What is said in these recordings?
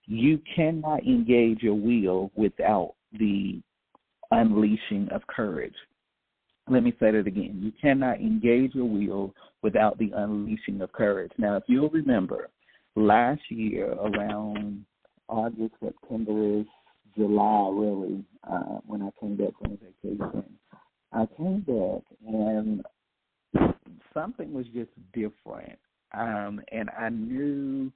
You cannot engage your will without the unleashing of courage. Let me say that again. You cannot engage your will without the unleashing of courage. Now, if you'll remember, last year around August, September, July, really, when I came back from vacation, I came back and something was just different. And I knew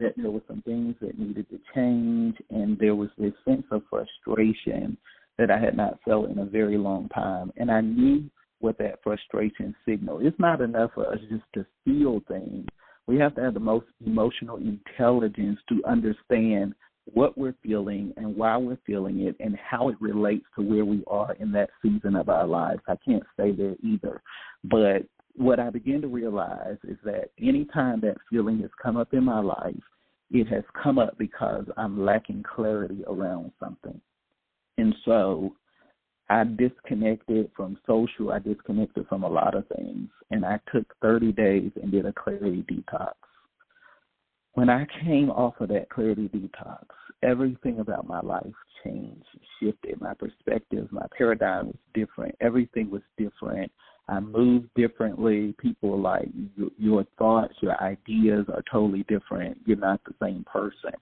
that there were some things that needed to change, and there was this sense of frustration that I had not felt in a very long time. And I knew what that frustration signaled. It's not enough for us just to feel things. We have to have the most emotional intelligence to understand what we're feeling and why we're feeling it and how it relates to where we are in that season of our lives. I can't stay there either. But what I began to realize is that anytime that feeling has come up in my life, it has come up because I'm lacking clarity around something. And so I disconnected from social. I disconnected from a lot of things. And I took 30 days and did a clarity detox. When I came off of that clarity detox, everything about my life changed, shifted. My perspective, my paradigm was different. Everything was different. I moved differently. People were like, your thoughts, your ideas are totally different. You're not the same person.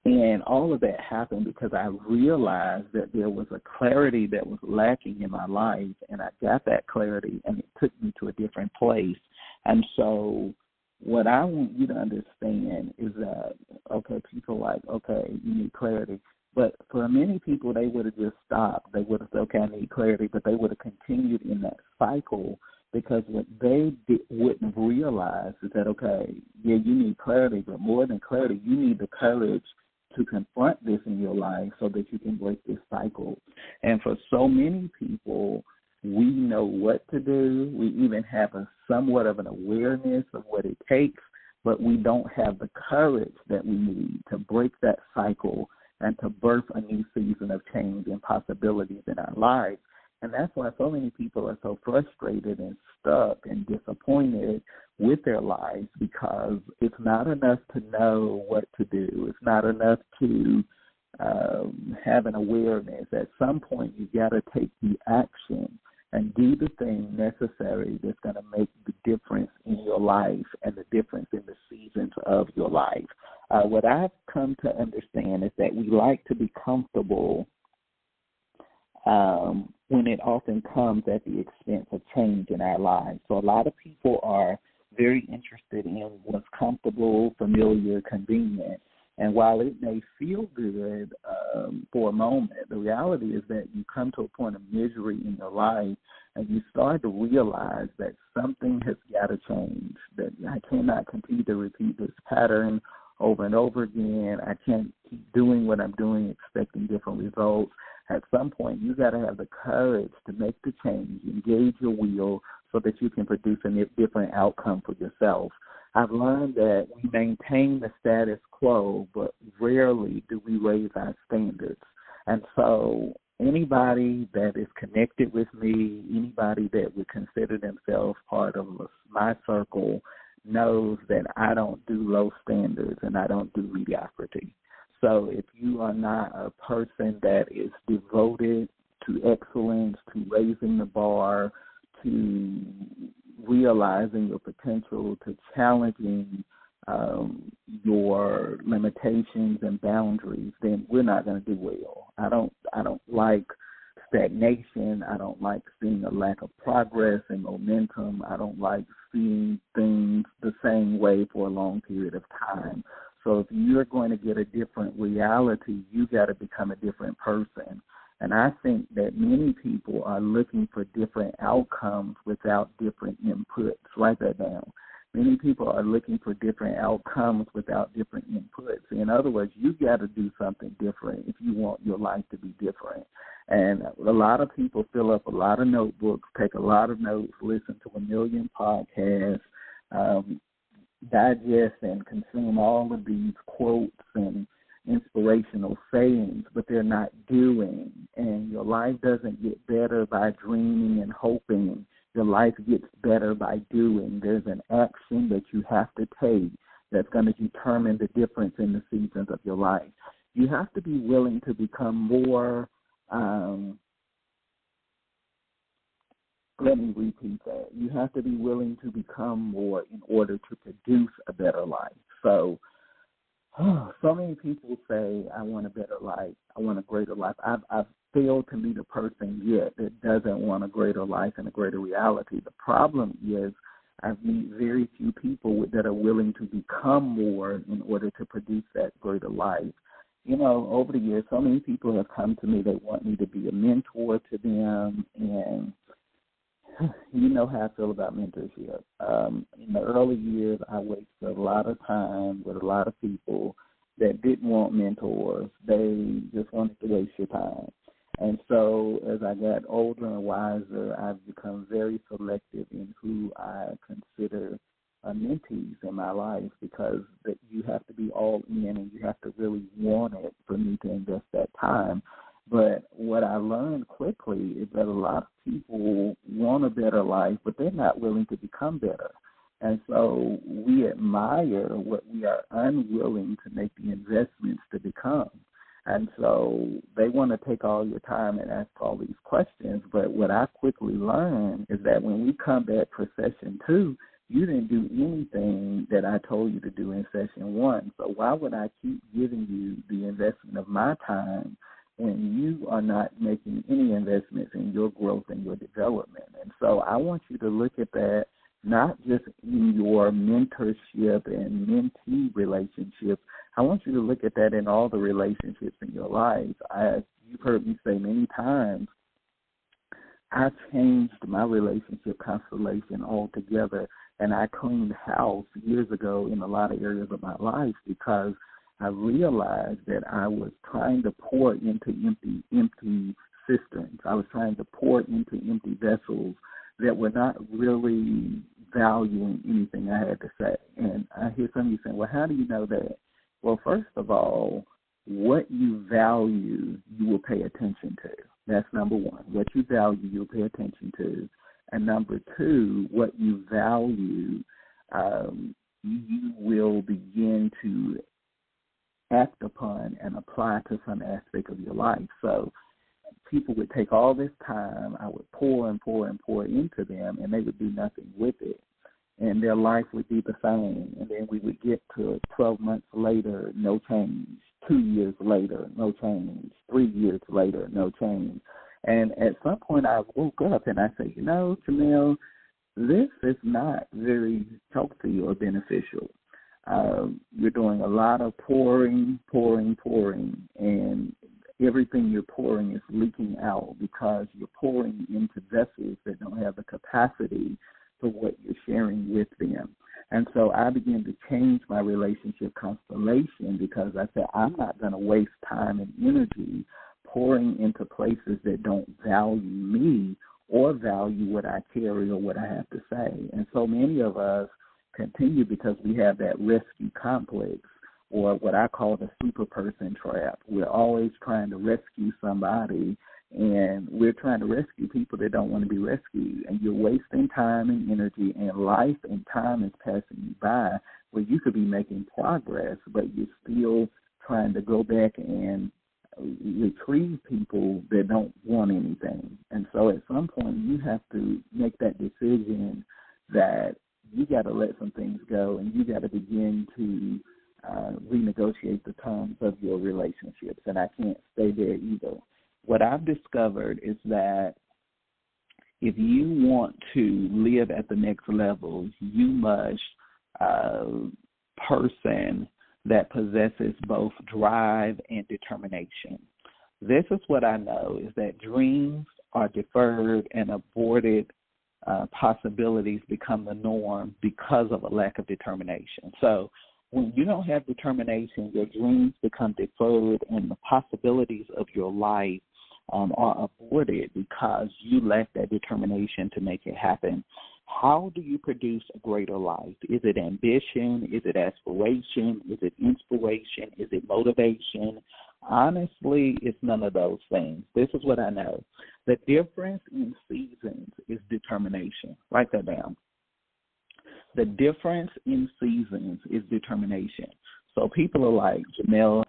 And all of that happened because I realized that there was a clarity that was lacking in my life, and I got that clarity, and it took me to a different place. And so what I want you to understand is that, okay, people are like, okay, you need clarity. But for many people, they would have just stopped. They would have said, okay, I need clarity, but they would have continued in that cycle because what they wouldn't have realized is that, okay, yeah, you need clarity, but more than clarity, you need the courage to confront this in your life so that you can break this cycle. And for so many people, we know what to do. We even have a somewhat of an awareness of what it takes, but we don't have the courage that we need to break that cycle and to birth a new season of change and possibilities in our lives. And that's why so many people are so frustrated and stuck and disappointed with their lives, because it's not enough to know what to do. It's not enough to have an awareness. At some point, you got to take the action and do the thing necessary that's going to make the difference in your life and the difference in the seasons of your life. What I've come to understand is that we like to be comfortable when it often comes at the expense of change in our lives. So a lot of people are very interested in what's comfortable, familiar, convenient. And while it may feel good for a moment, the reality is that you come to a point of misery in your life and you start to realize that something has got to change, that I cannot continue to repeat this pattern over and over again. I can't keep doing what I'm doing, expecting different results. At some point, you got to have the courage to make the change, engage your will so that you can produce a different outcome for yourself. I've learned that we maintain the status quo, but rarely do we raise our standards. And so anybody that is connected with me, anybody that would consider themselves part of my circle, knows that I don't do low standards and I don't do mediocrity. So if you are not a person that is devoted to excellence, to raising the bar, to realizing your potential, to challenging your limitations and boundaries, then we're not going to do well. I don't like stagnation. I don't like seeing a lack of progress and momentum. I don't like seeing things the same way for a long period of time. So if you're going to get a different reality, you got to become a different person. And I think that many people are looking for different outcomes without different inputs. Write that down. Many people are looking for different outcomes without different inputs. In other words, you got to do something different if you want your life to be different. And a lot of people fill up a lot of notebooks, take a lot of notes, listen to 1 million podcasts, digest and consume all of these quotes and inspirational sayings, but they're not doing. And your life doesn't get better by dreaming and hoping. Your life gets better by doing. There's an action that you have to take that's going to determine the difference in the seasons of your life. You have to be willing to become more, let me repeat that. You have to be willing to become more in order to produce a better life. So many people say, I want a better life, I want a greater life. I've failed to meet a person yet that doesn't want a greater life and a greater reality. The problem is I've met very few people that are willing to become more in order to produce that greater life. You know, over the years, so many people have come to me, they want me to be a mentor to them, and you know how I feel about mentorship. In the early years, I wasted a lot of time with a lot of people that didn't want mentors. They just wanted to waste your time. And so as I got older and wiser, I've become very selective in who I consider mentees in my life, because that you have to be all in and you have to really want it for me to invest that time. But what I learned quickly is that a lot of people want a better life, but they're not willing to become better. And so we admire what we are unwilling to make the investments to become. And so they want to take all your time and ask all these questions. But what I quickly learned is that when we come back for session 2, you didn't do anything that I told you to do in session 1. So why would I keep giving you the investment of my time when you are not making any investments in your growth and your development? And so I want you to look at that not just in your mentorship and mentee relationships. I want you to look at that in all the relationships in your life. You've heard me say many times, I changed my relationship constellation altogether, and I cleaned house years ago in a lot of areas of my life because I realized that I was trying to pour into empty cisterns. I was trying to pour into empty vessels that were not really valuing anything I had to say. And I hear some of you saying, well, how do you know that? Well, first of all, what you value, you will pay attention to. That's number one. What you value, you'll pay attention to. And number two, what you value, you will begin to act upon and apply to some aspect of your life. So people would take all this time, I would pour and pour and pour into them, and they would do nothing with it. And their life would be the same. And then we would get to 12 months later, no change. 2 years later, no change. 3 years later, no change. And at some point I woke up and I said, you know, Jamel, this is not very healthy or beneficial. You're doing a lot of pouring, and everything you're pouring is leaking out because you're pouring into vessels that don't have the capacity for what you're sharing with them. And so I began to change my relationship constellation because I said, I'm not going to waste time and energy pouring into places that don't value me or value what I carry or what I have to say. And so many of us continue because we have that rescue complex, or what I call the super person trap. We're always trying to rescue somebody, and we're trying to rescue people that don't want to be rescued. And you're wasting time and energy, and life and time is passing you by where you could be making progress, but you're still trying to go back and retrieve people that don't want anything. And so at some point you have to make that decision that you got to let some things go, and you got to begin to renegotiate the terms of your relationships. And I can't stay there either. What I've discovered is that if you want to live at the next level, you must person that possesses both drive and determination. This is what I know, is that dreams are deferred and aborted possibilities become the norm because of a lack of determination. So when you don't have determination, your dreams become deferred and the possibilities of your life are aborted because you lack that determination to make it happen. How do you produce a greater life? Is it ambition? Is it aspiration? Is it inspiration? Is it motivation? Honestly, it's none of those things. This is what I know. The difference in seasons is determination. Write that down. the difference in seasons is determination. So people are like, Janelle,